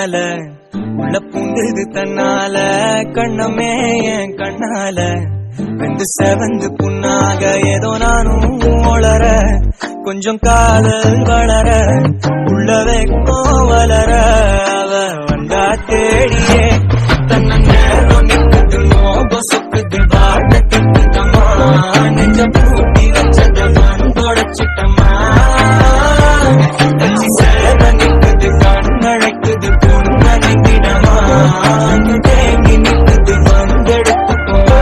கண்ணால உள்ள பூந்தது தன்னால கண்ணமே என் கண்ணால வெந்து செவந்து புண்ணாக ஏதோ நானும் ஒளர கொஞ்சம் காதல் வளர உள்ள வெக்கம் வளர அவ வந்தா தேடியே தன்ன நேரம் நிற்குது மோகம் சொக்குது வாழ திட்டுதமா நெஞ்ச பூட்டி வச்சத நான் தொடச்சிட்டமா கட்சி சேர நிற்குது கண்ணழைக்குது பொண்ணழைத்திடமா தேங்கி நிற்குது வந்தெடுத்துக்குமா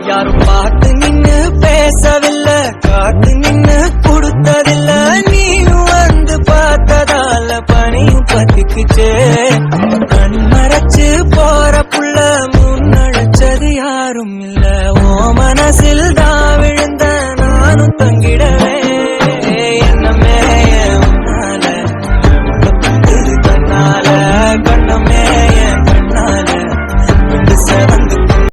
யாரும் பார்த்து நின்னு பேசவில்லை காத்து நின்னு கொடுத்ததில்ல நீயும் வந்து பார்த்ததால பணியும் பத்திக்குச்சே கண் மறைச்சு போற புள்ள முன்னழைச்சது யாரும் இல்ல ஓ மனசில்